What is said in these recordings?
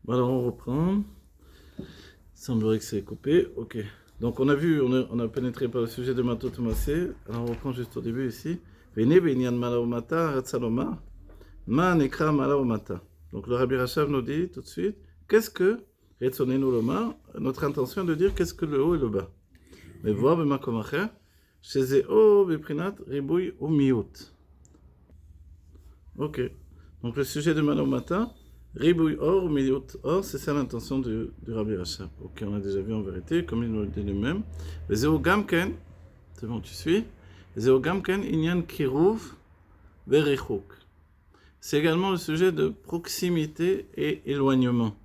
Alors on reprend. Il semblerait que c'est coupé. Ok. Donc on a vu, on a pénétré par le sujet de Matot Massé. Alors on reprend juste au début ici. Vene Benyan Malaomata, Ratsaloma, Ma Nekra Malaomata. Donc le Rabbi Rachav nous dit tout de suite, qu'est-ce que Retsonenu Loma, notre intention de dire qu'est-ce que le haut et le bas. Mais voir Bemakomacher, chez O Beprinat, Ribouy ou Miout. Ok. Donc le sujet de Malaomata, Ribouy or ou Miout or, c'est ça l'intention du Rabbi Rachav. Ok, on a déjà vu en vérité, comme il nous le dit lui-même. Les Zéo Gamken, c'est bon, tu suis. Les Zéo Gamken, Inyan Kirouv, Verichouk. C'est également le sujet de proximité et éloignement.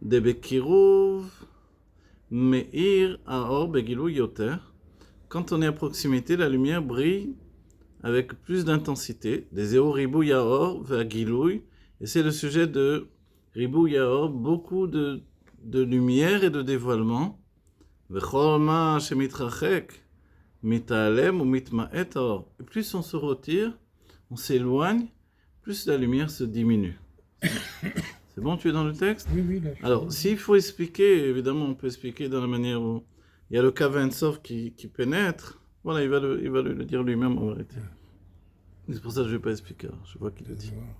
Debekirouv, Meir, Aor, Begilou, Yoter. Quand on est à proximité, la lumière brille avec plus d'intensité. Des Eo Ribou Yaor, Vagilouy. Et c'est le sujet de Ribou Yaor, beaucoup de lumière et de dévoilement. Vecholma Shemitrachek, Mitalem ou Mitmaet Or. Et plus on se retire, on s'éloigne, plus la lumière se diminue. C'est bon, tu es dans le texte? Oui, là. Alors, s'il faut expliquer, évidemment, on peut expliquer dans la manière où il y a le Kav-Ein-Sof qui pénètre. Voilà, il va le dire lui-même en vérité. C'est pour ça que je ne vais pas expliquer. Alors, je vois qu'il le dit. Voilà.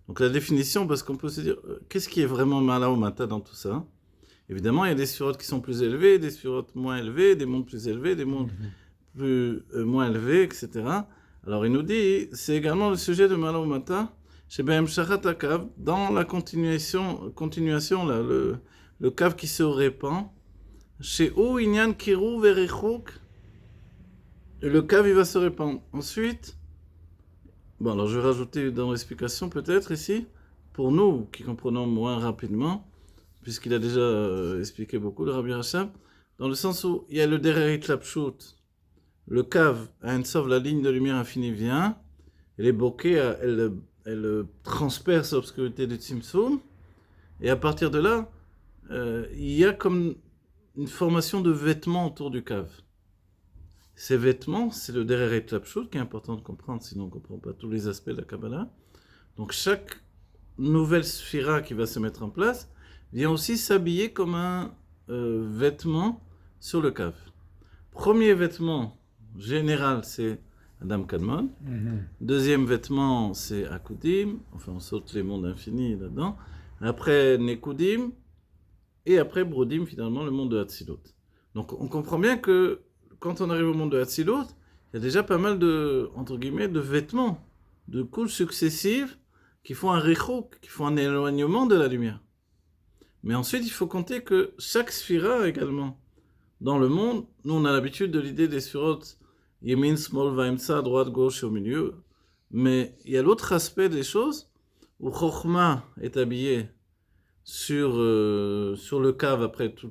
Donc la définition, parce qu'on peut se dire, qu'est-ce qui est vraiment Mala ou Mata dans tout ça? Évidemment, il y a des sphirotes qui sont plus élevées, des sphirotes moins élevées, des mondes plus élevés, des mondes moins élevés, etc. Alors il nous dit, c'est également le sujet de Mala ou Mata, chez Behem Shachat HaKav, dans la continuation là, le cave qui se répand, chez O Inyan Kirou Verichouk, le cave il va se répandre. Ensuite, bon alors je vais rajouter dans l'explication peut-être ici, pour nous qui comprenons moins rapidement, puisqu'il a déjà expliqué beaucoup le Rabbi Rachav, dans le sens où il y a le Derech Lapshut, le cave à une sauve, la ligne de lumière infinie vient, et les bokeh, elle transperce l'obscurité du Tzimtzum, et à partir de là, il y a comme une formation de vêtements autour du cave. Ces vêtements, c'est le Derech Lapshut qui est important de comprendre, sinon on ne comprend pas tous les aspects de la Kabbalah. Donc chaque nouvelle sphira qui va se mettre en place vient aussi s'habiller comme un vêtement sur le cave. Premier vêtement général, c'est Adam Kadmon. Deuxième vêtement, c'est Akudim. Enfin, on saute les mondes infinis là-dedans. Après, Nekudim. Et après, Brodim, finalement, le monde de Hatzilut. Donc, on comprend bien que quand on arrive au monde de Hatzilut, il y a déjà pas mal de, entre guillemets, de vêtements, de couches successives qui font un rechouk, qui font un éloignement de la lumière. Mais ensuite, il faut compter que chaque sphira également, dans le monde, nous on a l'habitude de l'idée des sphirotes Yemin, Small, Vaimsa, droite, gauche et au milieu. Mais il y a l'autre aspect des choses où Chokhmah est habillé sur le cave après tout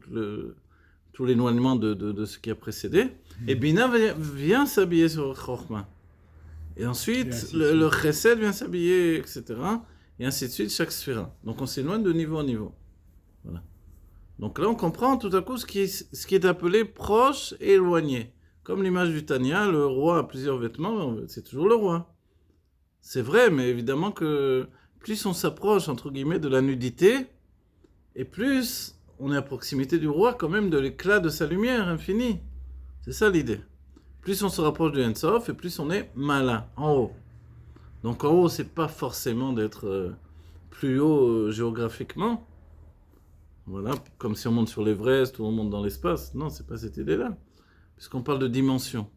l'éloignement de ce qui a précédé. Et Bina vient s'habiller sur Chokhmah. Et ensuite, le Chesed vient s'habiller, etc. Et ainsi de suite, chaque sphira. Donc on s'éloigne de niveau en niveau. Voilà. Donc là, on comprend tout à coup ce qui est appelé proche et éloigné. Comme l'image du Tanya, le roi a plusieurs vêtements, c'est toujours le roi. C'est vrai, mais évidemment que plus on s'approche, entre guillemets, de la nudité, et plus on est à proximité du roi, quand même, de l'éclat de sa lumière infinie. C'est ça l'idée. Plus on se rapproche du Ein-Sof, et plus on est Mala, en haut. Donc en haut, c'est pas forcément d'être plus haut géographiquement. Voilà, comme si on monte sur l'Everest ou on monte dans l'espace. Non, c'est pas cette idée-là. Puisqu'on parle de dimension.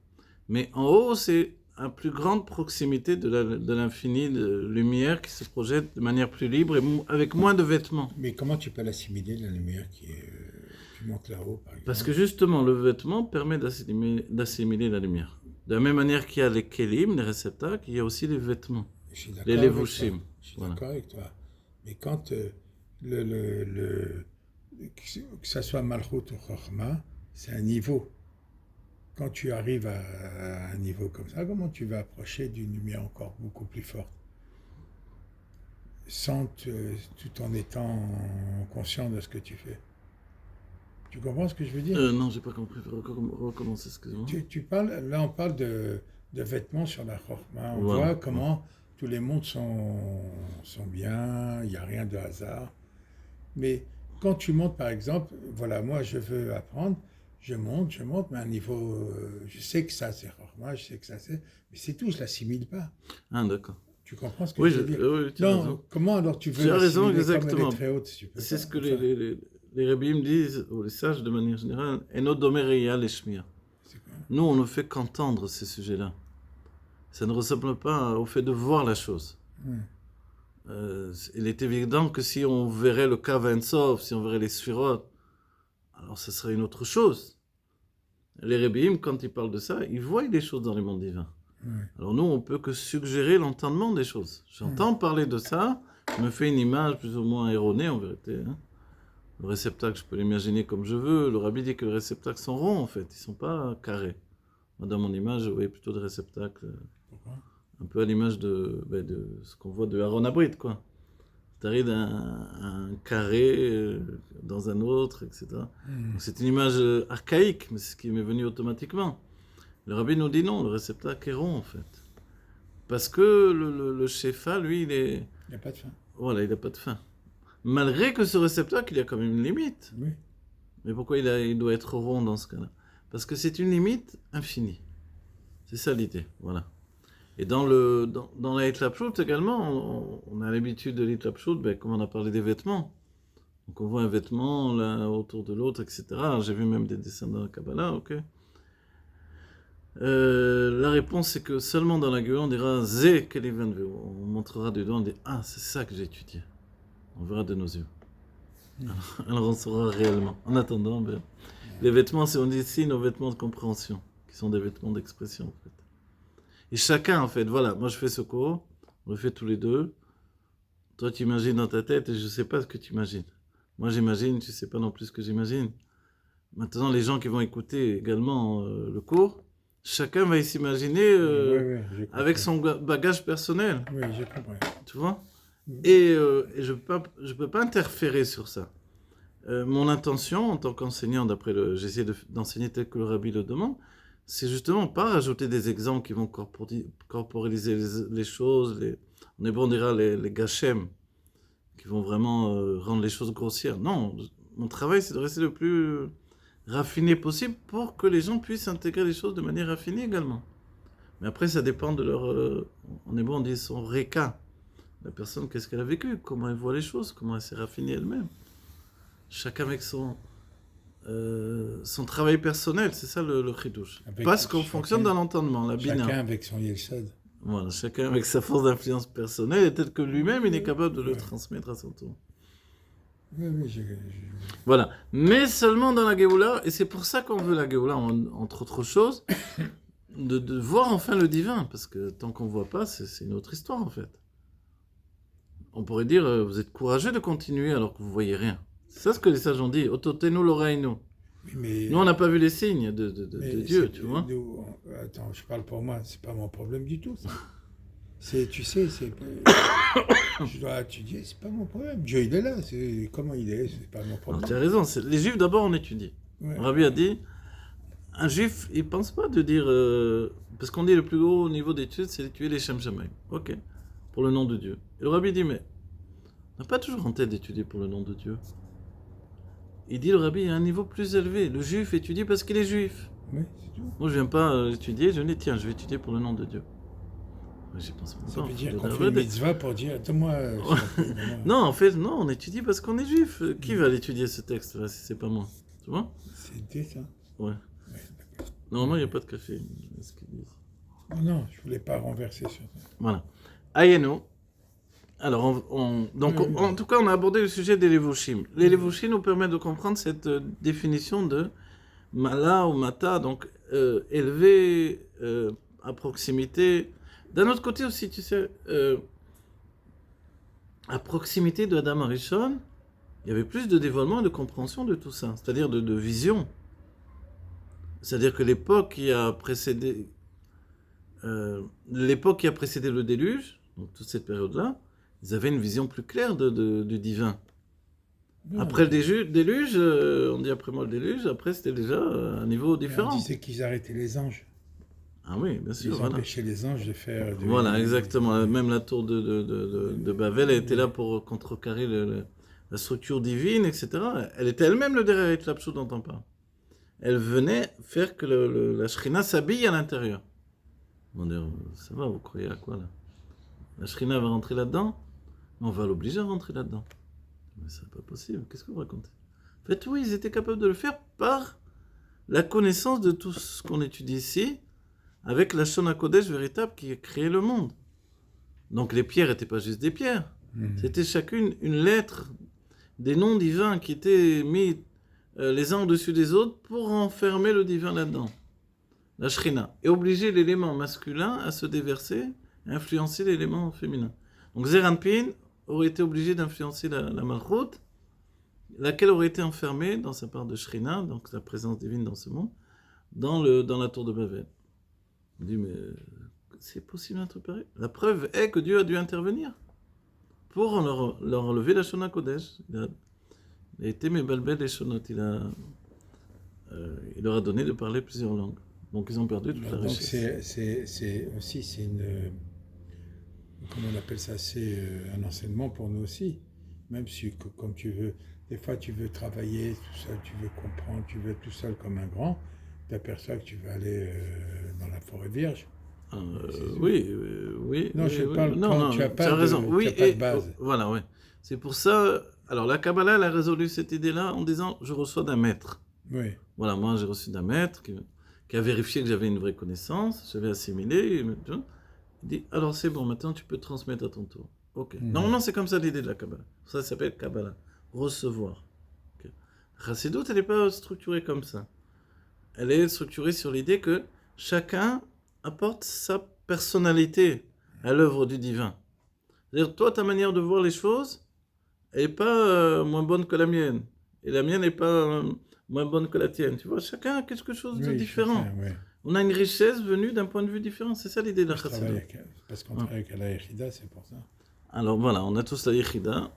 Mais en haut, c'est une plus grande proximité de l'infini de lumière qui se projette de manière plus libre et avec moins de vêtements. Mais comment tu peux l'assimiler, la lumière qui monte là-haut, par exemple? Parce que justement, le vêtement permet d'assimiler la lumière. De la même manière qu'il y a les kelim, les réceptacles, il y a aussi les vêtements. Les levushim. Je suis d'accord avec toi. Mais quand que ça soit Malchut ou Chokhmah, c'est un niveau. Quand tu arrives à un niveau comme ça, comment tu vas approcher d'une lumière encore beaucoup plus forte, tout en étant conscient de ce que tu fais? Tu comprends ce que je veux dire? Non, j'ai pas compris. Recommencer, excuse-moi. Tu parles, là on parle de vêtements sur la Chorma. On Voilà. voit comment tous les mondes sont bien, il n'y a rien de hasard. Mais quand tu montes, par exemple, voilà, moi je veux apprendre, je monte, mais à un niveau, je sais que ça c'est Chorma, je sais que ça c'est, mais c'est tout, je l'assimile pas. Ah, d'accord. Tu comprends ce que Oui, je veux dire? oui, tu as Non, raison. comment alors tu veux Tu as raison, l'assimiler comme elle exactement. est très haute si tu peux C'est pas? ce que Enfin, les rabbis disent, ou les sages de manière générale, Eno domer reya leshmir. c'est quoi? Nous, on ne fait qu'entendre ces sujets-là. Ça ne ressemble pas au fait de voir la chose. Ouais. Il est évident que si on verrait le Kav Ensov, si on verrait les Sphirot, alors ça serait une autre chose. Les Rebbeim, quand ils parlent de ça, ils voient les choses dans les mondes divins. Ouais. Alors nous, on peut que suggérer l'entendement des choses. J'entends parler de ça, je me fais une image plus ou moins erronée en vérité. Hein. Le réceptacle, je peux l'imaginer comme je veux. Le rabbi dit que les réceptacles sont ronds en fait, ils ne sont pas carrés. Moi, dans mon image, je voyais plutôt des réceptacles Pourquoi? un peu à l'image de ce qu'on voit de Aaron Abrit, quoi. Tu arrives d'un carré dans un autre, etc. Donc c'est une image archaïque, mais c'est ce qui m'est venu automatiquement. Le rabbi nous dit non, le réceptacle est rond en fait. Parce que le shefa, lui, Il n'y a pas de fin. voilà, il n'a pas de fin. Malgré que ce réceptacle, il a quand même une limite. Oui. Mais pourquoi il doit être rond dans ce cas-là? Parce que c'est une limite infinie. C'est ça l'idée, voilà. Et dans la Hitlapshut également, on a l'habitude de l'Hitlapshut, comme on a parlé des vêtements. Donc on voit un vêtement l'un autour de l'autre, etc. J'ai vu même des dessins dans la Kabbalah, ok. La réponse c'est que seulement dans la Géoula on dira Zé Kelivan, on montrera du doigt, on dit ah c'est ça que j'ai étudié. On verra de nos yeux. Alors on saura réellement. En attendant, les vêtements, c'est on dit ici nos vêtements de compréhension, qui sont des vêtements d'expression en fait. Et chacun en fait, voilà, moi je fais ce cours, on le fait tous les deux. Toi tu imagines dans ta tête et je sais pas ce que tu imagines. Moi j'imagine, tu sais pas non plus ce que j'imagine. Maintenant les gens qui vont écouter également le cours, chacun va s'imaginer J'ai avec compris. son bagage personnel, Oui, j'ai compris. tu vois. Et je peux pas interférer sur ça. Mon intention en tant qu'enseignant, j'essaie d'enseigner tel que le rabbi le demande, c'est justement pas rajouter des exemples qui vont corporaliser les choses, en hébreu on dira les gachem, qui vont vraiment rendre les choses grossières. Non, mon travail c'est de rester le plus raffiné possible pour que les gens puissent intégrer les choses de manière raffinée également. Mais après ça dépend de leur, en hébreu on dit son reka, la personne qu'est-ce qu'elle a vécu, comment elle voit les choses, comment elle s'est raffinée elle-même. Chacun avec son travail personnel, c'est ça le chidouche. Parce qu'on fonctionne dans l'entendement, la bina. Chacun avec son yelsod. Voilà, chacun avec sa force d'influence personnelle, et peut-être que lui-même, il est capable de le transmettre à son tour. Oui, Voilà, mais seulement dans la Géoula, et c'est pour ça qu'on veut la Géoula, entre autres choses, de voir enfin le divin, parce que tant qu'on ne voit pas, c'est une autre histoire en fait. On pourrait dire, vous êtes courageux de continuer alors que vous ne voyez rien. C'est ça ce que les sages ont dit. Ototenu l'oreinu. Oui, mais nous, on n'a pas vu les signes de Dieu, tu vois. Attends, je parle pour moi, c'est pas mon problème du tout. Tu sais, je dois étudier, c'est pas mon problème. Dieu, il est là, comment il est, c'est pas mon problème. Tu as raison, les juifs d'abord on étudie. Ouais. Rabbi a dit, un juif, il pense pas de dire, parce qu'on dit le plus haut niveau d'études, c'est d'étudier les Shem Shamaim. Ok, pour le nom de Dieu. Et le Rabbi dit, mais on n'a pas toujours en tête d'étudier pour le nom de Dieu. Il dit, le Rabbi, il y a un niveau plus élevé. Le juif étudie parce qu'il est juif. Oui, c'est tout. Moi, je viens pas étudier, je me dis, tiens, je vais étudier pour le nom de Dieu. J'y pense pas. Ça veut dire qu'on fait une mitzvah pour dire, attends-moi. Non, en fait, non, on étudie parce qu'on est juif. Qui va l'étudier ce texte-là si c'est pas moi? Tu vois? C'est Dieu, ça. Ouais. Normalement, il n'y a pas de café. Ce qu'ils disent. Non, je voulais pas renverser sur ça. Voilà. Ayeno. Alors, donc, en tout cas, on a abordé le sujet des levushim. Les levushim nous permettent de comprendre cette définition de mala ou mata, donc élevé à proximité. D'un autre côté aussi, tu sais, à proximité de Adam Arishon, il y avait plus de dévoilement et de compréhension de tout ça, c'est-à-dire de vision. C'est-à-dire que l'époque qui a précédé le déluge, donc toute cette période-là, ils avaient une vision plus claire du divin. Après le déluge, on dit après moi le déluge, après c'était déjà un niveau différent. On disait qu'ils arrêtaient les anges. Ah oui, bien sûr, Ils voilà. empêchaient les anges de faire... Voilà, exactement. Même la tour de Babel, elle était là pour contrecarrer la structure divine, etc. Elle était elle-même le derrière Tlapchou dont on parle. Elle venait faire que la Shrina s'habille à l'intérieur. On dit, ça va, vous croyez à quoi là? La Shrina va rentrer là-dedans? On va l'obliger à rentrer là-dedans. Mais c'est pas possible, qu'est-ce que vous racontez? En fait, oui, ils étaient capables de le faire par la connaissance de tout ce qu'on étudie ici, avec la Shona Kodesh véritable qui a créé le monde. Donc les pierres n'étaient pas juste des pierres, c'était chacune une lettre des noms divins qui étaient mis les uns au-dessus des autres pour enfermer le divin là-dedans. La Shrina. Et obliger l'élément masculin à se déverser, à influencer l'élément féminin. Donc Zeranpin aurait été obligé d'influencer la Malchut, laquelle aurait été enfermée dans sa part de Shrina, donc la présence divine dans ce monde, dans la tour de Babel. On dit, mais c'est possible un truc pareil? La preuve est que Dieu a dû intervenir pour leur enlever la Shona Kodesh. Il a été Mebalbel et Shonot. Il leur a donné de parler plusieurs langues. Donc ils ont perdu toute la richesse. Donc c'est une... Comment on appelle ça? C'est un enseignement pour nous aussi. Même si, comme tu veux, des fois tu veux travailler tout seul, tu veux comprendre, tu veux être tout seul comme un grand, tu aperçois que tu vas aller dans la forêt vierge. Oui. Non, je parle non, quand tu as pas raison. Oui, tu as pas de base. Voilà, oui. C'est pour ça. Alors la Kabbalah, elle a résolu cette idée-là en disant je reçois d'un maître. Oui. Voilà, moi j'ai reçu d'un maître qui a vérifié que j'avais une vraie connaissance, j'avais assimilé. Il dit alors c'est bon, maintenant tu peux transmettre à ton tour. Ok. Normalement c'est comme ça l'idée de la Kabbalah. Ça s'appelle Kabbalah, recevoir. Okay. La Chassidut, elle n'est pas structurée comme ça. Elle est structurée sur l'idée que chacun apporte sa personnalité à l'œuvre du divin. C'est-à-dire, toi, ta manière de voir les choses n'est pas moins bonne que la mienne. Et la mienne n'est pas moins bonne que la tienne. Tu vois, chacun a quelque chose de différent. Chacun, oui. On a une richesse venue d'un point de vue différent. C'est ça l'idée de la Chassidut. Parce qu'on travaille avec la Yechida, c'est pour ça. Alors voilà, on a tous la Yechida,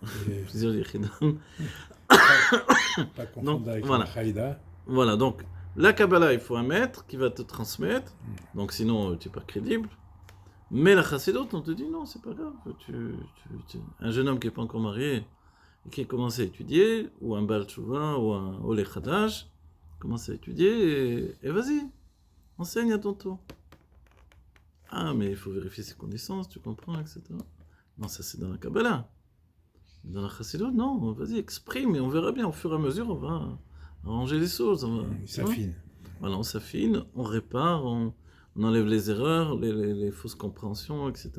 plusieurs Yechidas. Pas confondre avec la Chaïda. Voilà, donc la Kabbalah, il faut un maître qui va te transmettre, donc sinon tu n'es pas crédible. Mais la Chassidut, on te dit non, c'est pas grave. Un jeune homme qui n'est pas encore marié et qui a commencé à étudier, ou un Baal Tshuva, ou un Olé Khadash, commence à étudier et vas-y, enseigne à ton tour. Ah, mais il faut vérifier ses connaissances, tu comprends, etc. Non, ça c'est dans la Kabbalah. Dans la Chassidut, non, vas-y, exprime et on verra bien. Au fur et à mesure, on va arranger les choses. On s'affine. Voilà, on s'affine, on répare, on enlève les erreurs, les fausses compréhensions, etc.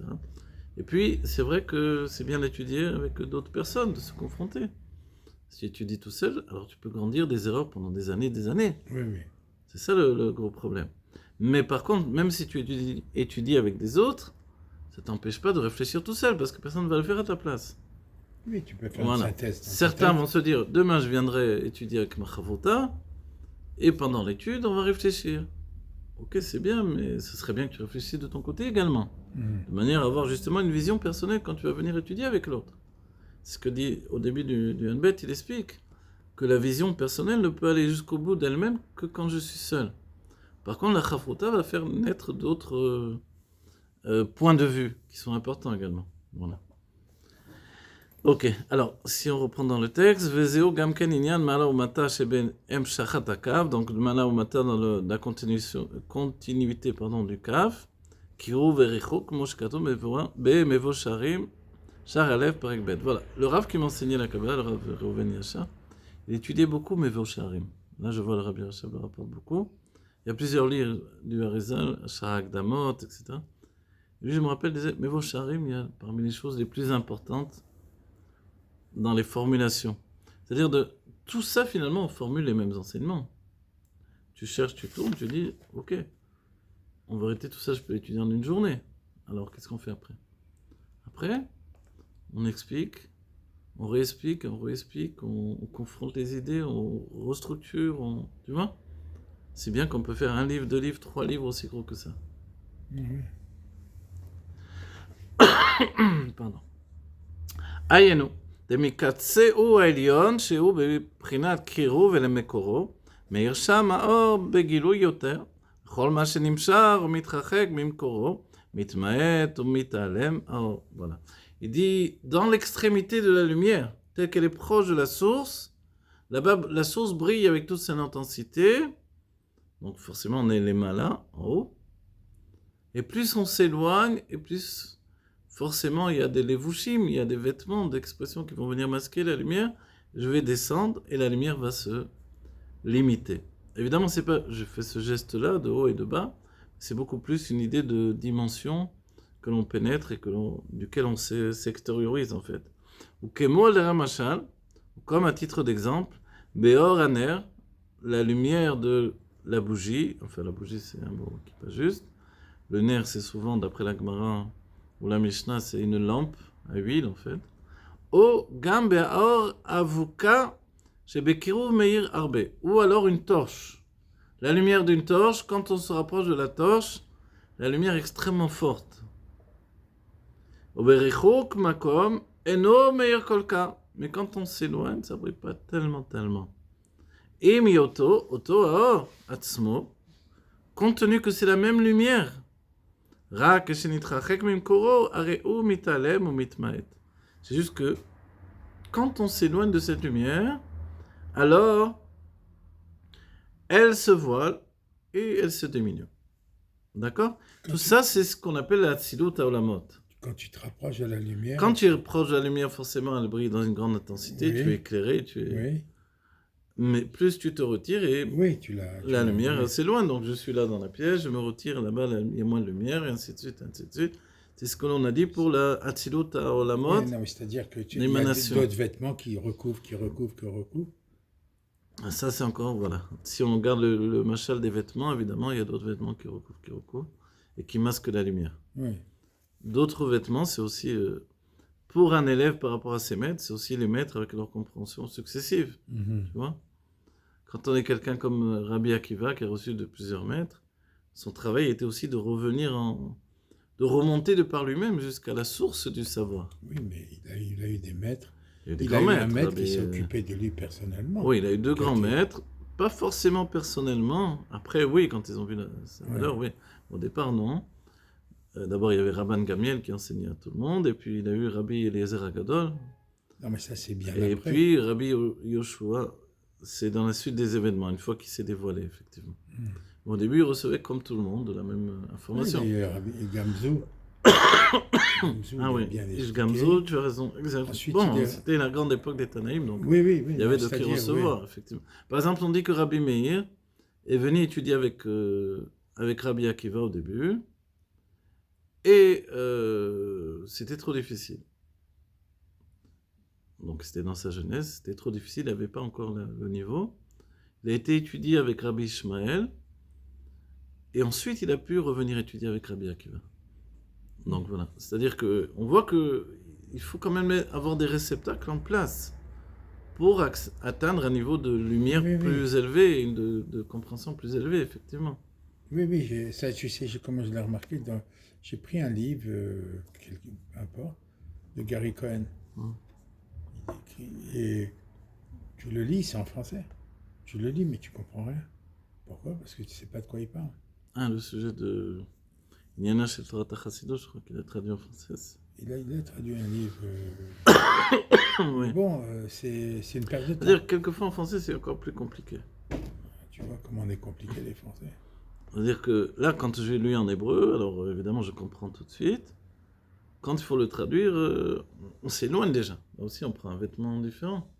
Et puis, c'est vrai que c'est bien d'étudier avec d'autres personnes, de se confronter. Si tu étudies tout seul, alors tu peux grandir des erreurs pendant des années. Oui, oui. C'est ça le gros problème. Mais par contre, même si tu étudies avec des autres, ça ne t'empêche pas de réfléchir tout seul, parce que personne ne va le faire à ta place. Oui, tu peux faire une synthèse. Certains vont se dire, demain je viendrai étudier avec ma chavota, et pendant l'étude, on va réfléchir. Ok, c'est bien, mais ce serait bien que tu réfléchisses de ton côté également. De manière à avoir justement une vision personnelle quand tu vas venir étudier avec l'autre. C'est ce que dit au début du Hanbet, il explique que la vision personnelle ne peut aller jusqu'au bout d'elle-même que quand je suis seul. Par contre, la chavota va faire naître d'autres points de vue qui sont importants également. Voilà. Ok, alors si on reprend dans le texte, Vezeo Gamken Inyan Mala Umata Sheben Em Shachat Akav, donc le Mala Umata dans la continuité du Kaf, Kiru Verichok Moshkato Be Mevo Sharim Shar Alev Parek Bet. Voilà, le Rav qui m'enseignait la Kabbalah, le Rav Reuven Yasha, il étudiait beaucoup Mevo Sharim. Là je vois le Rabbi Yasha le rapporte beaucoup. Il y a plusieurs livres du Harizal, Shar Akdamot, etc. Et lui je me rappelle, il disait Mevo Sharim, il y a parmi les choses les plus importantes dans les formulations. C'est-à-dire de tout ça, finalement, on formule les mêmes enseignements. Tu cherches, tu tournes, tu dis, ok, en vérité, tout ça, je peux l'étudier en une journée. Alors, qu'est-ce qu'on fait après? Après, on explique, on réexplique, on confronte les idées, on restructure, tu vois? C'est bien qu'on peut faire 1 livre, 2 livres, 3 livres aussi gros que ça. Pardon. Ayenu. דמקצהו העליון שהוא בבחינת קירוב אל המקורו, מאיר שם האור בגילוי יותר, Chol ma shenimshar ou mitrachek mimkoro, mitmaet ou mitalem. Oh, voilà. Il dit, dans l'extrémité de la lumière, telle qu'elle est proche de la source, là-bas, la source brille avec toute son intensité. Donc forcément, on est les malins en haut. Et plus on s'éloigne, et plus forcément il y a des levushim, il y a des vêtements d'expression qui vont venir masquer la lumière. Je vais descendre et la lumière va se limiter. Évidemment, c'est pas, je fais ce geste-là de haut et de bas, c'est beaucoup plus une idée de dimension que l'on pénètre et duquel on s'extériorise en fait. Ou kemo al ramachal, comme à titre d'exemple, beor aner, la lumière de la bougie, enfin la bougie c'est un mot qui n'est pas juste. Le nerf, c'est souvent, d'après la Gemara ou la Mishnah, c'est une lampe à huile, en fait. O gam be'or avuka shebekiruv meir arbe. Ou alors une torche. La lumière d'une torche, quand on se rapproche de la torche, la lumière est extrêmement forte. O berichuk makom eno meir kolka. Mais quand on s'éloigne, ça ne brille pas tellement. Et mioto, oto aor atzmo, compte tenu que c'est la même lumière. C'est juste que quand on s'éloigne de cette lumière, alors elle se voile et elle se diminue. D'accord? Tout ça, c'est ce qu'on appelle la Tzilut Haolamot. Quand tu te rapproches de la lumière... Quand tu rapproches de la lumière, forcément, elle brille dans une grande intensité, oui. Tu es éclairé, Oui. Mais plus tu te retires et oui, la lumière s'éloigne. Donc je suis là dans la pièce, je me retire là-bas, il y a moins de lumière, et ainsi de suite. C'est ce que l'on a dit pour la Hatzilut Haolamot. Oui, non, mais c'est-à-dire que il y a d'autres vêtements qui recouvrent. Ça, c'est encore, voilà. Si on regarde le machal des vêtements, évidemment, il y a d'autres vêtements qui recouvrent, et qui masquent la lumière. Oui. D'autres vêtements, c'est aussi, pour un élève par rapport à ses maîtres, c'est aussi les maîtres avec leur compréhension successive. Tu vois? Quand on est quelqu'un comme Rabbi Akiva, qui a reçu de plusieurs maîtres, son travail était aussi de de remonter de par lui-même jusqu'à la source du savoir. Oui, mais il a eu des maîtres. Il a eu un maître qui s'occupait de lui personnellement. Oui, il a eu deux grands maîtres, pas forcément personnellement. Après, oui, quand ils ont vu sa valeur, oui. Au départ, non. D'abord, il y avait Rabban Gamiel qui enseignait à tout le monde, et puis il a eu Rabbi Eliezer Agadol. Non, mais ça, c'est bien et après. Puis Rabbi Yoshua, c'est dans la suite des événements, une fois qu'il s'est dévoilé, effectivement. Au début, il recevait comme tout le monde de la même information. Oui, et Gamzou. Ah oui, Gamzou, tu as raison. Exactement. Bon, c'était la grande époque des Tanaïm, donc oui, il y avait de qui recevoir, effectivement. Par exemple, on dit que Rabbi Meir est venu étudier avec Rabbi Akiva au début, et c'était trop difficile. Donc c'était dans sa jeunesse, c'était trop difficile, il n'avait pas encore le niveau. Il a été étudié avec Rabbi Ishmael, et ensuite il a pu revenir étudier avec Rabbi Akiva. Donc voilà, c'est-à-dire qu'on voit qu'il faut quand même avoir des réceptacles en place pour atteindre un niveau de lumière plus élevé et de compréhension plus élevée, effectivement. Oui, ça, tu sais, comment je l'ai remarqué, j'ai pris un livre, peu importe, de Gary Cohen. Et tu le lis, c'est en français. Tu le lis, mais tu comprends rien. Pourquoi? Parce que tu ne sais pas de quoi il parle. Ah, le sujet de Niana chez Torah Chassido, je crois qu'il a traduit en français. Il a traduit un livre. Oui. Bon, c'est une perte de temps. C'est-à-dire, quelquefois en français, c'est encore plus compliqué. Tu vois comment on est compliqué, les Français. C'est-à-dire que là, quand j'ai lu en hébreu, alors évidemment, je comprends tout de suite. Quand il faut le traduire, on s'éloigne déjà. Là aussi, on prend un vêtement différent.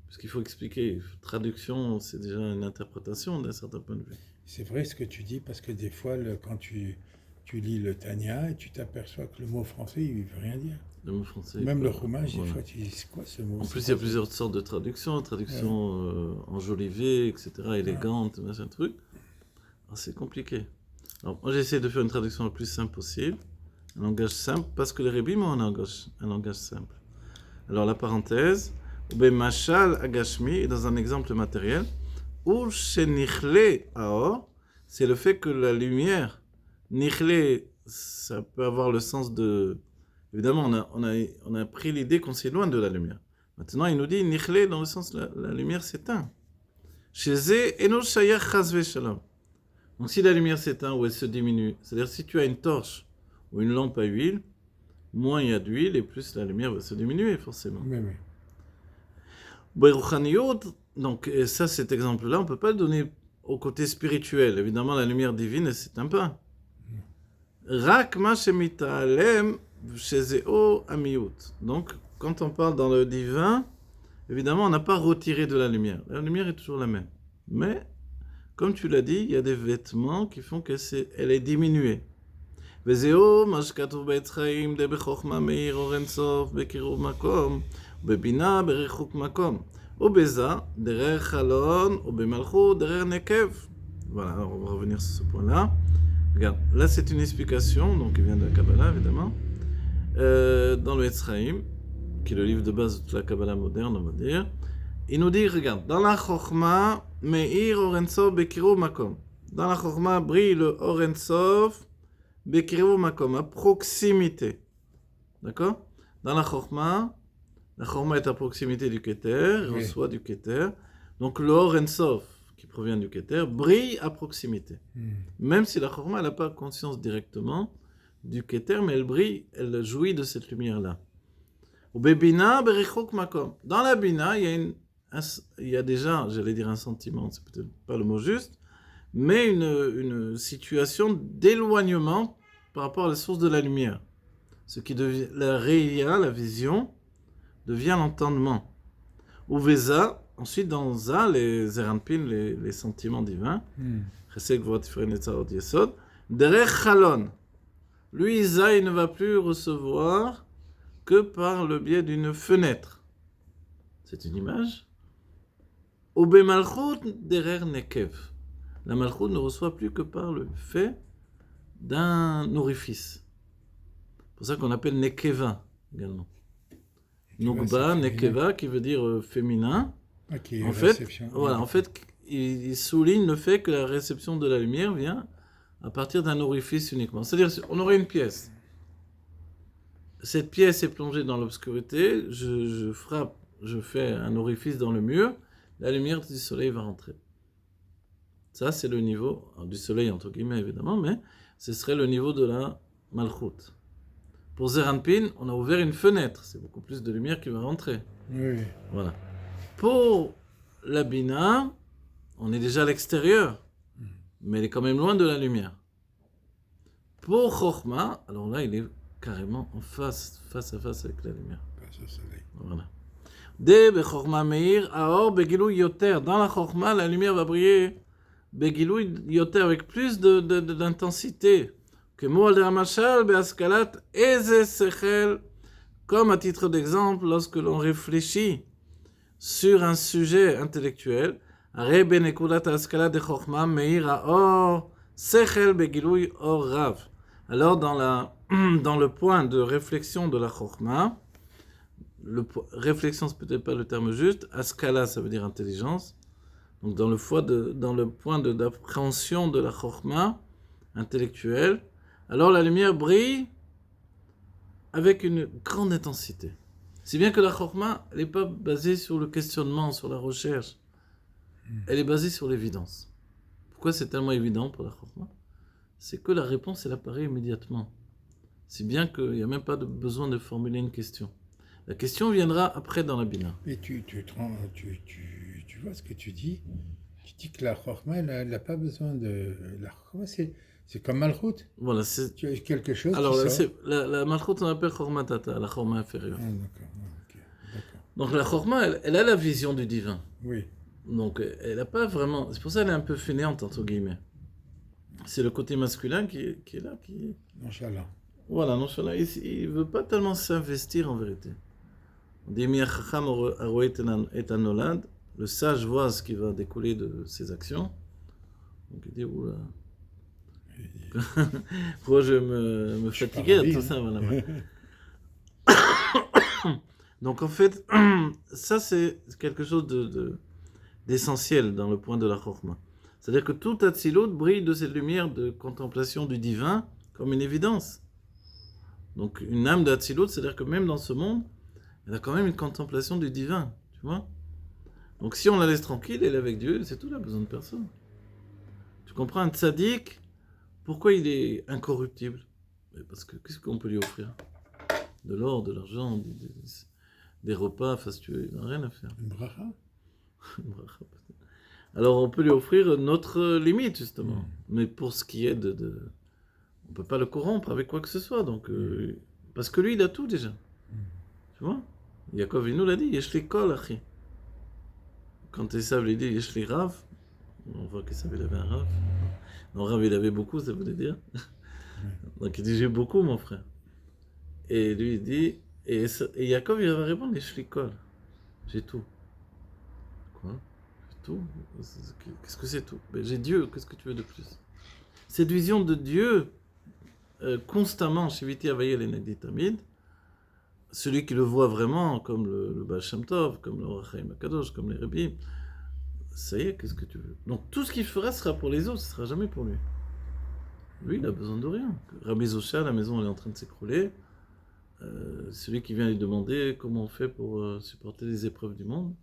Puisqu'il faut expliquer. Traduction, c'est déjà une interprétation d'un certain point de vue. C'est vrai ce que tu dis, parce que des fois, quand tu lis le Tanya, et tu t'aperçois que le mot français, il ne veut rien dire. Le mot français. Même le Chumash, des fois, tu dis, c'est quoi ce mot? En plus, il y a plusieurs sortes de traductions. Traduction enjolivée, etc., élégante, machin truc. Alors, c'est compliqué. Alors, moi, j'essaie de faire une traduction la plus simple possible. Un langage simple, parce que les rébim ont un langage simple. Alors, la parenthèse, Machal Agashmi, dans un exemple matériel, ou Shenichle Aor, c'est le fait que la lumière, Nichle, ça peut avoir le sens de. Évidemment, on a pris l'idée qu'on s'éloigne de la lumière. Maintenant, il nous dit Nichle dans le sens la lumière s'éteint. Chez Eno Shayach Chazve Shalom. Donc si la lumière s'éteint ou elle se diminue, c'est-à-dire si tu as une torche ou une lampe à huile, moins il y a d'huile et plus la lumière va se diminuer forcément. Oui, oui. Beruchaniyot, donc et ça, cet exemple-là, on ne peut pas le donner au côté spirituel. Évidemment, la lumière divine ne s'éteint pas. Rak ma shemita'alem shezeo amiyut. Donc, quand on parle dans le divin, évidemment, on n'a pas retiré de la lumière. La lumière est toujours la même. Mais, comme tu l'as dit, il y a des vêtements qui font qu'elle est diminuée. וזהו מה שכתוב בעץ חיים די בחוכמה מאיר אור אינסוף בקירוב מקום ובבינה בריחוק מקום ובזה דרך חלון ובמלכות דרך נקב. Voilà, alors on va revenir sur ce point-là. Regarde, là c'est une explication, donc qui vient de la Kabbalah évidemment, dans le Etz Chaim, qui est le livre de base de toute la Kabbalah moderne, on va dire. Il nous dit, regarde, dans la Chokhma, Meir Or Ensof Bekiruv Makom. Dans la Chokhma brille le Or Ensof Bekiruv Makom, à proximité. D'accord? Dans la Chokhma est à proximité du Keter, Oui. reçoit du Keter. Donc le Or Ensof, qui provient du Keter, brille à proximité. Même si la Chokhma, elle n'a pas conscience directement du Keter, mais elle brille, elle jouit de cette lumière-là. Ou Bebina Berichok Makom. Dans la Bina, il y a déjà, j'allais dire un sentiment, c'est peut-être pas le mot juste, mais une situation d'éloignement par rapport à la source de la lumière. Ce qui devient la réia, la vision, devient l'entendement. Ou Veza, ensuite dans Za, les Zeranpin, les sentiments divins, Chesed Gvurah Tiferet Netzarot Yesod, Derech Chalon. Lui, Za, il ne va plus recevoir que par le biais d'une fenêtre. C'est une image. Ou Bemalchut Derer Nekev. La Malchut ne reçoit plus que par le fait d'un orifice. C'est pour ça qu'on appelle Nekeva également. Nukba, Nekeva, qui veut dire féminin. Okay, En fait, voilà, en fait, il souligne le fait que la réception de la lumière vient à partir d'un orifice uniquement. C'est-à-dire, on aurait une pièce. Cette pièce est plongée dans l'obscurité, je frappe, je fais un orifice dans le mur, la lumière du soleil va rentrer. Ça, c'est le niveau du soleil, entre guillemets, évidemment, mais ce serait le niveau de la Malchut. Pour Zeranpin, on a ouvert une fenêtre, c'est beaucoup plus de lumière qui va rentrer. Oui. Voilà. Pour la Bina, on est déjà à l'extérieur, mais elle est quand même loin de la lumière. Pour Chokhma, alors là, il est carrément en face à face avec la lumière. Face au soleil. Voilà. Dès Bechorma Meir, Aor Begilou Yoter. Dans la Chokhma, la lumière va briller Begilou Yoter avec plus d'intensité. Que Moal de Ramachal, Beaskalat, Eze Sechel. Comme à titre d'exemple, lorsque l'on réfléchit sur un sujet intellectuel, Are Benekulat Askalat de Chokhma Meir, Aor Sechel Begilou Or Rav. Alors, dans le point de réflexion de la Chokhma, réflexion, c'est peut-être pas le terme juste, Askala, ça veut dire intelligence. Donc, dans le point d'appréhension de la Chokhma intellectuelle, alors la lumière brille avec une grande intensité. Si bien que la Chokhma, elle n'est pas basée sur le questionnement, sur la recherche. Elle est basée sur l'évidence. Pourquoi c'est tellement évident pour la Chokhma ? C'est que la réponse, elle apparaît immédiatement. Si bien qu'il n'y a même pas besoin de formuler une question. La question viendra après dans la Bina. Mais tu vois ce que tu dis. Tu dis que la Chokhma, elle n'a pas besoin de... La Chokhma, c'est comme Malchut. Voilà, c'est... Tu as quelque chose Alors, qui sort. la Malchut, on appelle Chorma Tata, la Chorma inférieure. Ah, d'accord. Ok. D'accord. Donc la Chorma, elle a la vision du divin. Oui. Donc, elle n'a pas vraiment... C'est pour ça qu'elle est un peu fainéante, entre guillemets. C'est le côté masculin qui est là, qui... Nonchalant. Voilà, nonchalant. Il ne veut pas tellement s'investir en vérité. On dit Miach Chacham Aroet et Anolad. Le sage voit ce qui va découler de ses actions. Donc il dit, oula. Pourquoi je me fatiguer à tout ça, voilà. Donc en fait, ça c'est quelque chose d'essentiel dans le point de la Chokhma. C'est-à-dire que tout Atzilut brille de cette lumière de contemplation du divin comme une évidence. Donc une âme d'Atzilut, c'est-à-dire que même dans ce monde, elle a quand même une contemplation du divin, tu vois. Donc si on la laisse tranquille, elle est avec Dieu, c'est tout, elle n'a besoin de personne. Tu comprends, un tzaddik, pourquoi il est incorruptible? Parce que qu'est-ce qu'on peut lui offrir? De l'or, de l'argent, des repas, enfin, si tu veux, il n'a rien à faire. Une bracha. Alors on peut lui offrir notre limite, justement. Mais pour ce qui est on ne peut pas le corrompre avec quoi que ce soit. Donc, parce que lui, il a tout déjà. Tu vois? Yaakov, il nous l'a dit, Yesh li kol, achi. Quand Esav lui dit Yesh li rav, on voit qu'Esav il avait un rav. Non, rav il avait beaucoup, ça voulait dire. Donc il dit j'ai beaucoup, mon frère. Et lui il dit, et Yaakov il va répondre Yesh li kol. J'ai tout. Quoi? J'ai tout? Qu'est-ce que c'est tout? Ben, j'ai Dieu, qu'est-ce que tu veux de plus? Cette vision de Dieu, constamment, Shiviti Avayel et Nagdi Tamid, celui qui le voit vraiment, comme le Baal Shem Tov, comme le Or HaChaim HaKadosh, comme les Rebbe, ça y est, qu'est-ce que tu veux? Donc tout ce qu'il fera sera pour les autres, ce ne sera jamais pour lui. Lui, il n'a besoin de rien. Rabbi Zosha, la maison elle est en train de s'écrouler. Celui qui vient lui demander comment on fait pour supporter les épreuves du monde.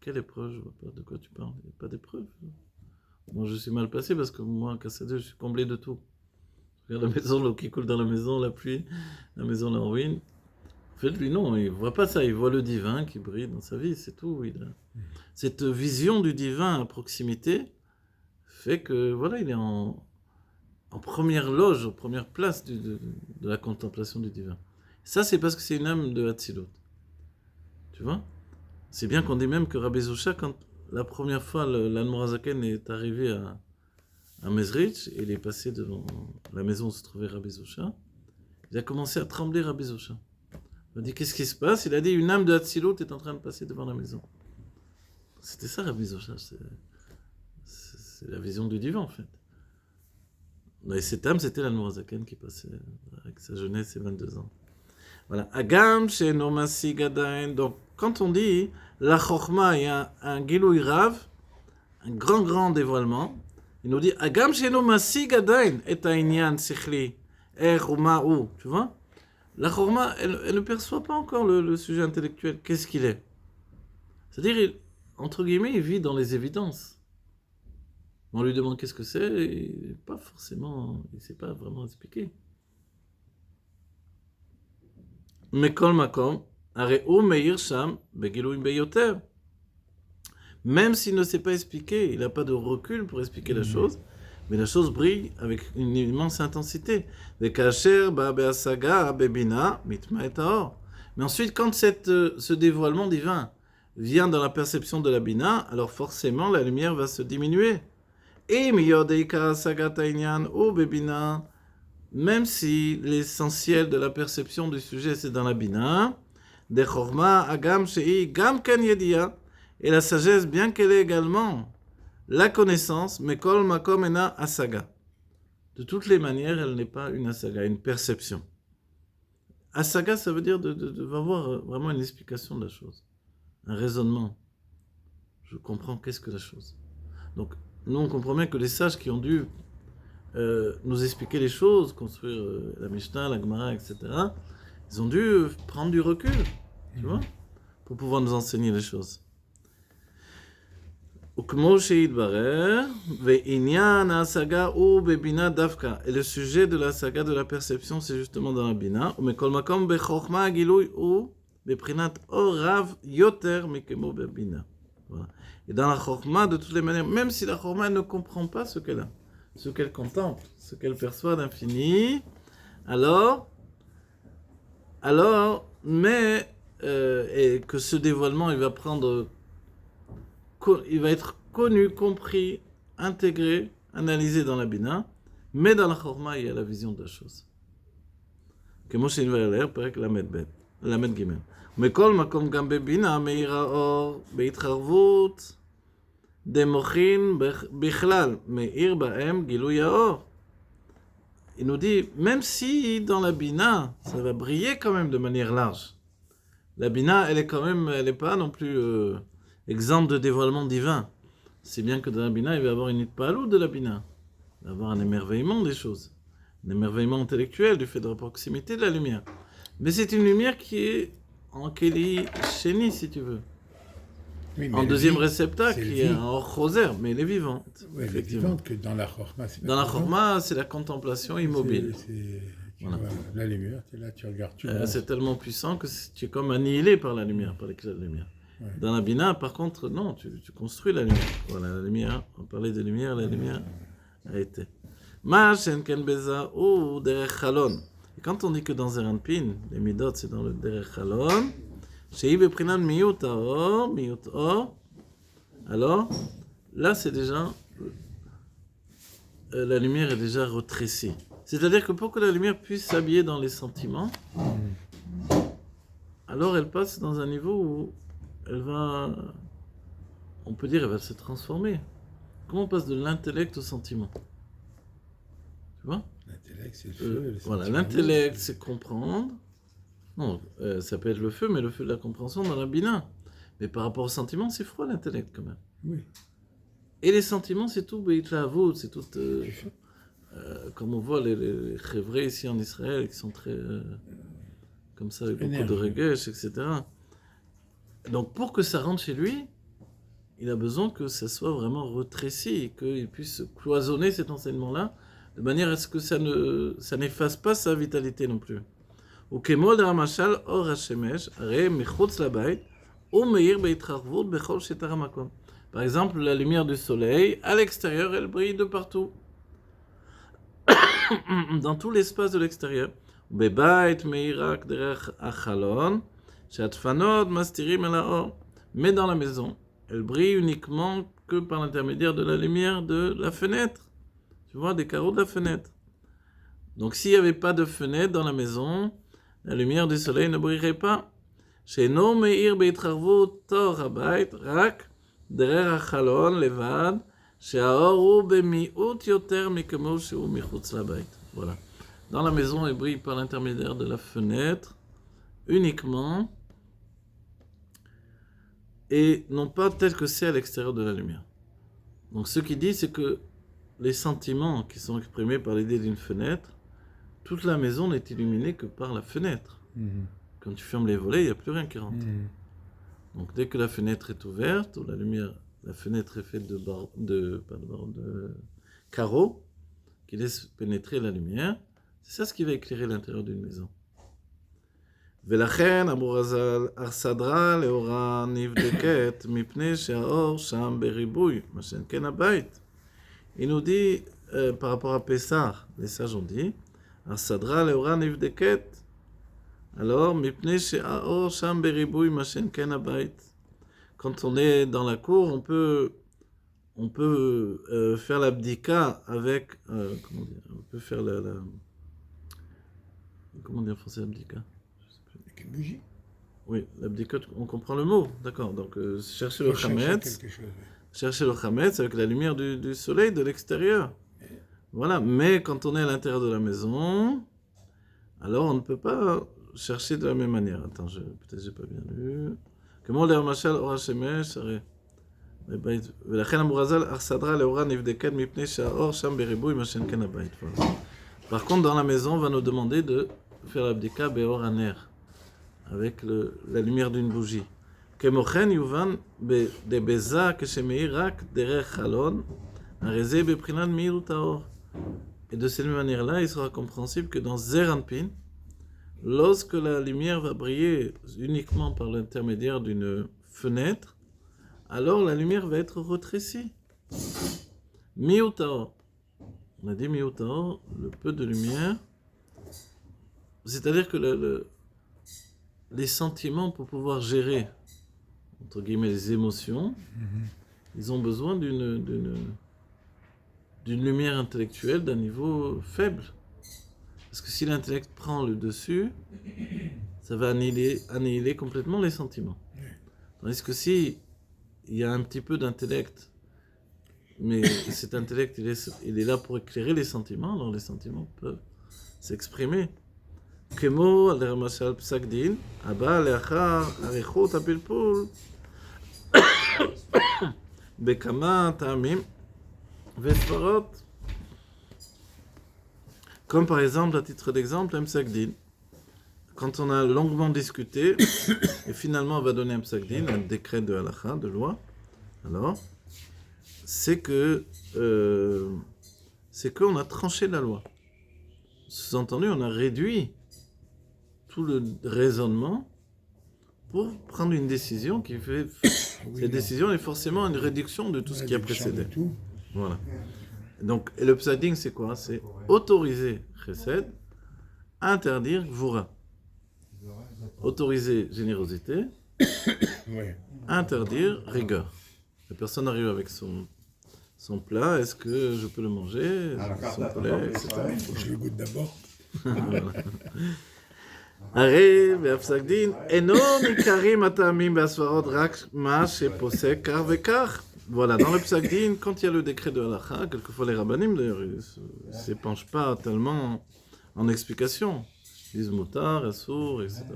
Quelle épreuve? Je ne vois pas de quoi tu parles. Il n'y a pas d'épreuve. Moi, je suis mal passé parce que moi, Kassadeh, je suis comblé de tout. Regarde la maison, l'eau qui coule dans la maison, la pluie, la maison en ruine. En fait, lui, non, il ne voit pas ça. Il voit le divin qui brille dans sa vie, c'est tout. Cette vision du divin à proximité fait que, voilà, il est en première loge, en première place de la contemplation du divin. Ça, c'est parce que c'est une âme de Hatzilut. Tu vois? C'est bien qu'on dit même que Rabbi Zosha, quand la première fois l'Admorazaken est arrivé à Mezrich, et il est passé devant la maison où se trouvait Rabbi Zosha, il a commencé à trembler Rabbi Zosha. Il a dit qu'est-ce qui se passe? Il a dit une âme de Hatzilut est en train de passer devant la maison. C'était ça Rabbi Zosha, c'est la vision du divin en fait. Et cette âme c'était l'Admorazaken qui passait avec sa jeunesse et 22 ans. Voilà. Agam chez Nomasi Gadain. Donc, quand on dit la Chochma, il y a un Gilouï Rav, un grand dévoilement. Il nous dit Agam chez Nomasi Gadain et Aïnian Sikhli, Ma'u. Tu vois? La Chochma, elle ne perçoit pas encore le sujet intellectuel. Qu'est-ce qu'il est? C'est-à-dire, entre guillemets, il vit dans les évidences. On lui demande qu'est-ce que c'est, et pas forcément, il ne sait pas vraiment expliquer. Mekol Makom, Areu Meir Sham, Begilouim Beyoter. Même s'il ne sait pas expliquer, il n'a pas de recul pour expliquer la chose, mais la chose brille avec une immense intensité. Mais ensuite, quand ce dévoilement divin vient dans la perception de la Bina, alors forcément la lumière va se diminuer. Et même si l'essentiel de la perception du sujet c'est dans la Bina, de Chorma Agam Shei Gam Ken Yedia, et la sagesse, bien qu'elle ait également la connaissance, mais Kol Makom Ena Asaga. De toutes les manières, elle n'est pas une Asaga, une perception. Asaga, ça veut dire de avoir vraiment une explication de la chose, un raisonnement. Je comprends qu'est-ce que la chose. Donc, nous on comprend bien que les sages qui ont dû nous expliquer les choses, construire la Mishnah, la Gemara, etc. Ils ont dû prendre du recul, tu vois, pour pouvoir nous enseigner les choses. Et le sujet de la saga de la perception, c'est justement dans la Bina. Et dans la Chokhma, de toutes les manières, même si la Chokhma ne comprend pas ce qu'elle a, ce qu'elle contemple, ce qu'elle perçoit d'infini, alors, et que ce dévoilement, il va être connu, compris, intégré, analysé dans la Bina, mais dans la Chokhma, il y a la vision de la chose. Que Moshe Invaler, perek Lamed Gimel. Mais kol makom gam bebina meira or beitcharvut demochin bichlal meir baem gilui haor. Il nous dit, même si dans la Bina, ça va briller quand même de manière large. La Bina, elle est pas non plus exemple de dévoilement divin. C'est bien que dans la Bina, il va y avoir une itpalou de la Bina. Il va y avoir un émerveillement des choses. Un émerveillement intellectuel du fait de la proximité de la lumière. Mais c'est une lumière qui est en Keli Sheni, si tu veux. Oui, mais en elle deuxième vit, réceptacle, c'est qui est vie. un hors roser, mais elle est vivante. Ouais, elle est Effectivement. vivante que dans la chorma. C'est Dans la pas vivant. chorma, c'est la contemplation immobile. Tu Voilà. vois la lumière, tu es là, tu regardes, tu C'est bronzes. tellement puissant que tu es comme annihilé par la lumière, par l'éclat de lumière. Ouais. Dans la bina, par contre, non, tu construis la lumière. Voilà, la lumière, on parlait de lumière, la lumière a été. Ma shenken beza ou derech chalon. Et quand on dit que dans Zeranpin, les midot, c'est dans le derech chalon, shei beprinan miyut or, alors, là, c'est déjà, la lumière est déjà retrécie. C'est-à-dire que pour que la lumière puisse s'habiller dans les sentiments, alors elle passe dans un niveau où elle va, on peut dire, elle va se transformer. Comment on passe de l'intellect au sentiment? Tu vois? L'intellect, c'est le feu. Voilà, l'intellect, c'est comprendre. Non, ça peut être le feu, mais le feu de la compréhension dans la bina. Mais par rapport au sentiment, c'est froid l'intellect quand même. Oui. Et les sentiments, c'est tout beitlavut, c'est tout. Comme on voit les chevrais ici en Israël qui sont très. Comme ça, avec beaucoup de regesh, etc. Donc pour que ça rentre chez lui, il a besoin que ça soit vraiment retréci, qu'il puisse cloisonner cet enseignement-là, de manière à ce que ça n'efface pas sa vitalité non plus. Ou kemol ramashal or hashemesh, are mechutz labait, ou meir beitravut bechol shetar hamakom. Par exemple, la lumière du soleil, à l'extérieur, elle brille de partout. Dans tout l'espace de l'extérieur. Bebait meirak derech achalon, shatfanot mastirim el haor. Mais dans la maison, elle brille uniquement que par l'intermédiaire de la lumière de la fenêtre. Tu vois, des carreaux de la fenêtre. Donc s'il n'y avait pas de fenêtre dans la maison, la lumière du soleil ne brillerait pas. She'eno meir beitravut tor habayit rak derech achalon levad. Voilà. Dans la maison, elle brille par l'intermédiaire de la fenêtre, uniquement, et non pas tel que c'est à l'extérieur de la lumière. Donc ce qu'il dit, c'est que les sentiments qui sont exprimés par l'idée d'une fenêtre, toute la maison n'est illuminée que par la fenêtre. Quand tu fermes les volets, il n'y a plus rien qui rentre. Donc dès que la fenêtre est ouverte, ou la fenêtre est faite de carreaux qui laissent pénétrer la lumière, c'est ça ce qui va éclairer l'intérieur d'une maison. ולכן אמרו רז"ל, הסדרה לאורה נבדקת מפני שהאור שם בריבוי, מה שאין כן הבית. Il nous dit, par rapport à Pessah, les sages ont dit, הסדרה לאורה נבדקת, alors מפני שהאור שם בריבוי, מה שאין כן הבית. Quand on est dans la cour, on peut faire l'abdika avec, comment dire, on peut faire comment dire en français l'abdika? Avec une bougie. Oui, l'abdika, on comprend le mot, d'accord. Donc chercher le chametz, chercher le chametz avec la lumière du soleil de l'extérieur. Voilà, mais quand on est à l'intérieur de la maison, alors on ne peut pas chercher de la même manière. Attends, peut-être j'ai pas bien lu. כמו למשל אור השמש, הרי ולכן אמרו רז"ל, הסדרה לאורה נבדקת מפני שהאור שם בריבוי מה שאין כן הבית. Par contre, dans la maison, on va nous demander de faire l'abdika באור הנר, avec la lumière d'une bougie. כמו כן יובן דבזה כשמאיר רק דרך חלון, הרי זה בבחינת מהירות האור. Et de cette manière-là, il sera compréhensible que dans Zeir Anpin, lorsque la lumière va briller uniquement par l'intermédiaire d'une fenêtre, alors la lumière va être retrécie. Miutaor. On a dit Miutaor, le peu de lumière. C'est-à-dire que les sentiments, pour pouvoir gérer, entre guillemets, les émotions, ils ont besoin d'une lumière intellectuelle d'un niveau faible. Parce que si l'intellect prend le dessus, ça va annihiler complètement les sentiments. Tandis que si il y a un petit peu d'intellect, mais cet intellect il est là pour éclairer les sentiments, alors les sentiments peuvent s'exprimer. כמו למשל פסק דין, הבא לאחר אריכות הפלפול בכמה טעמים וסברות. Comme par exemple, à titre d'exemple, un psak din. quand on a longuement discuté, et finalement on va donner un psak din, un décret de halakha, de loi, alors, c'est qu'on a tranché la loi. Sous-entendu, on a réduit tout le raisonnement pour prendre une décision qui fait... Cette décision est forcément une réduction de tout ce qui a précédé. Voilà. Donc, et le psak din, c'est quoi? C'est autoriser chesed, interdire gvura. Autoriser générosité, interdire rigueur. La personne arrive avec son plat, est-ce que je peux le manger, son poulet, etc. Je le goûte d'abord. הרי בפסק דין אינו ניכרים הטעמים והסברות רק מה שפוסק כך וכך. Voilà, dans le psak din, quand il y a le décret de halakha, quelquefois les rabbanim d'ailleurs ne s'épanchent pas tellement en explication. Ils disent motar, assour, etc.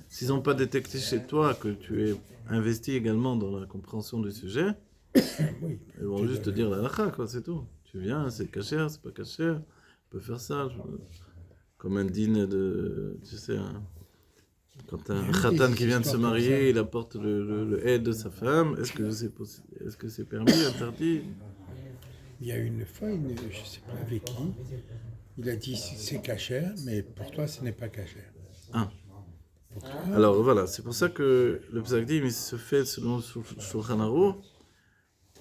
S'ils n'ont pas détecté chez toi que tu es investi également dans la compréhension du sujet, ils vont juste te dire la halakha, quoi, c'est tout. Tu viens, c'est kasher, c'est pas kasher, on peut faire ça. Comme un dîner de, tu sais, quand un khatan qui vient de se marier, il apporte le aide de sa femme, est-ce que c'est permis, interdit? Il y a une fois, je ne sais pas avec qui, il a dit c'est kasher, mais pour toi ce n'est pas kasher. Ah. Alors voilà, c'est pour ça que le psak din il se fait selon Shulchan Aruch,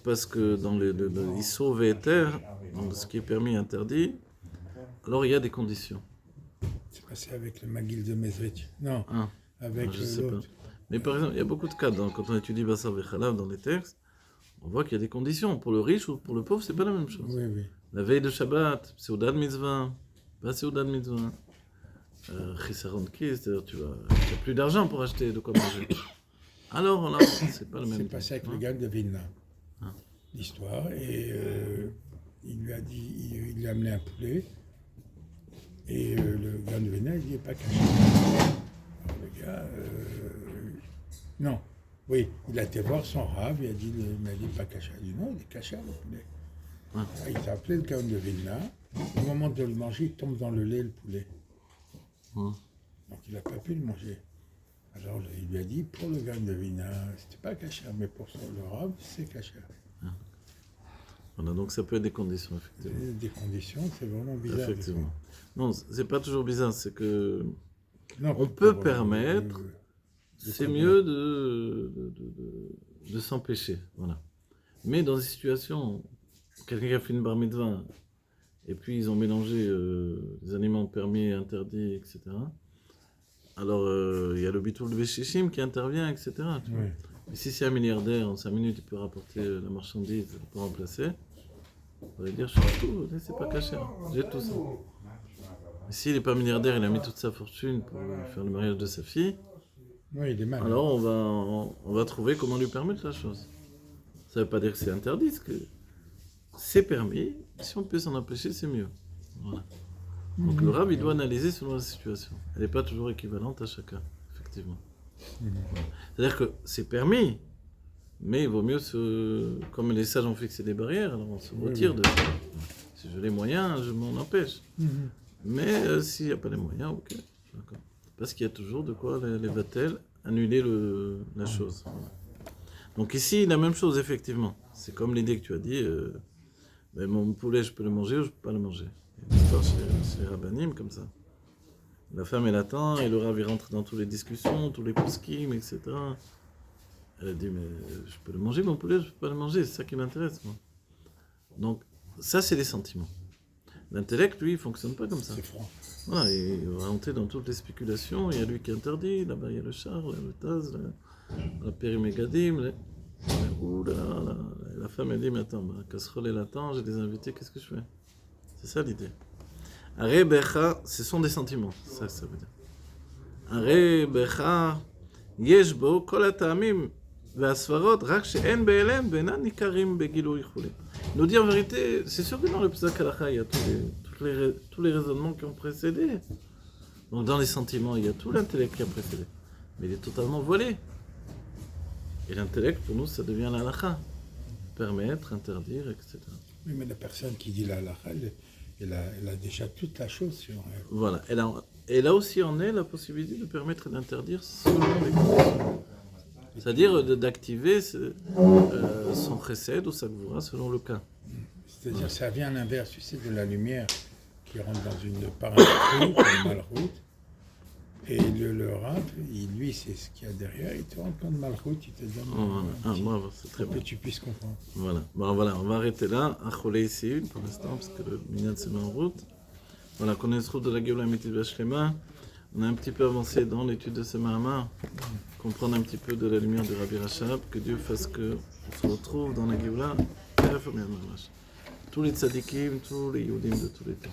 parce que dans les Issur ve'Heter, donc ce qui est permis et interdit, alors il y a des conditions. C'est passé avec le Magil de Mezrich. Non, avec l'autre. Mais par exemple, il y a beaucoup de cas, quand on étudie Basar ve'Chalav dans les textes, on voit qu'il y a des conditions. Pour le riche ou pour le pauvre, c'est pas la même chose. Oui, oui. La veille de Shabbat, Seudat Mitzvah, pas Seudat Mitzvah. Chisaron Kis, c'est-à-dire tu n'as plus d'argent pour acheter de quoi manger. Alors là, c'est pas le même. C'est passé avec le gars de Vilna. L'histoire, et il lui a dit, il lui a amené un poulet, et le gars de Vilna, il dit pas caché. Alors le gars, non, oui, il a été voir son rave, il m'a dit pas caché. Il dit non, il est caché le poulet. Il a appelé le gars de Vilna, au moment de le manger, il tombe dans le lait le poulet. Donc il n'a pas pu le manger. Alors il lui a dit, pour le gars de Vilna, c'était pas caché, mais pour le rave, c'est caché. Voilà, donc ça peut être des conditions, effectivement. Des conditions, c'est vraiment bizarre. Effectivement. Non, c'est pas toujours bizarre, c'est que on peut permettre, c'est mieux de s'empêcher, voilà. Mais dans des situations, quelqu'un qui a fait une bar mitzvah, et puis ils ont mélangé des aliments permis et interdits, etc. Alors il y a le bitoul de Béchichim qui intervient, etc. Et si c'est un milliardaire, en 5 minutes, il peut rapporter la marchandise pour remplacer. On va dire, je suis tout, c'est pas caché, j'ai tout ça. Et s'il n'est pas milliardaire, il a mis toute sa fortune pour faire le mariage de sa fille. Oui, il est mal. Alors on va trouver comment lui permettre la chose. Ça ne veut pas dire que c'est interdit, que c'est permis. Si on peut s'en empêcher, c'est mieux. Voilà. Donc le Rav, il doit analyser selon la situation. Elle n'est pas toujours équivalente à chacun, effectivement. C'est-à-dire que c'est permis, mais il vaut mieux comme les sages ont fixé des barrières, alors on se retire de ça. Si j'ai les moyens, je m'en empêche. Mais s'il n'y a pas les moyens, ok, d'accord. Parce qu'il y a toujours de quoi les vatels annuler la chose. Voilà. Donc ici, la même chose, effectivement. C'est comme l'idée que tu as dit, ben, mon poulet, je peux le manger ou je ne peux pas le manger. Il y a une histoire chez les rabbanim comme ça. La femme, elle attend, et le Rav, il rentre dans toutes les discussions, tous les poskim, etc. Elle a dit, mais je peux le manger, mon poulet, je ne peux pas le manger, c'est ça qui m'intéresse, moi. Donc, ça, c'est les sentiments. L'intellect, lui, il ne fonctionne pas comme ça. C'est froid. Voilà, il va rentrer dans toutes les spéculations, il y a lui qui interdit, là-bas il y a le char, là, le taz, la périmégadim, ouh là là, la femme, elle dit, mais attends, ma casserole, elle attend, j'ai des invités, qu'est-ce que je fais? C'est ça l'idée. Aré becha, ce sont des sentiments, ça veut dire. Aré becha, yeshbo, kol hatamim, והסברות, רק שאין בהלם ואינן ניכרים בגילוי וכו'. Nous dit en vérité, c'est sûr que dans le psak halakha, il y a tous les raisonnements qui ont précédé. Donc dans les sentiments, il y a tout l'intellect qui a précédé. Mais il est totalement voilé. Et l'intellect, pour nous, ça devient la halakha. Permettre, interdire, etc. Oui, mais la personne qui dit la halakha, elle a déjà toute la chose sur elle. Voilà. Et là aussi, on est la possibilité de permettre d'interdire selon les conditions. C'est-à-dire d'activer son chesed ou sa gvura selon le cas. C'est-à-dire, ça vient à l'inverse, tu sais, de la lumière qui rentre dans une paramétrie, une malroute. Et le Rav, lui, c'est ce qu'il y a derrière, il te rentre comme malroute, il te donne Bravo, c'est très pour bien. que tu puisses comprendre. Voilà. Bon, voilà, on va arrêter là. Acholé ici pour l'instant, parce que le minyan se met en route. Voilà, qu'on ait ce route de la Géoula Mitzvah Shlema. On a un petit peu avancé dans l'étude de ce Mahamar. Comprendre un petit peu de la lumière de Rabbi Rachab. Que Dieu fasse qu'on se retrouve dans la Géoula. Tous les tzadikim, tous les Yehudim de tous les temps.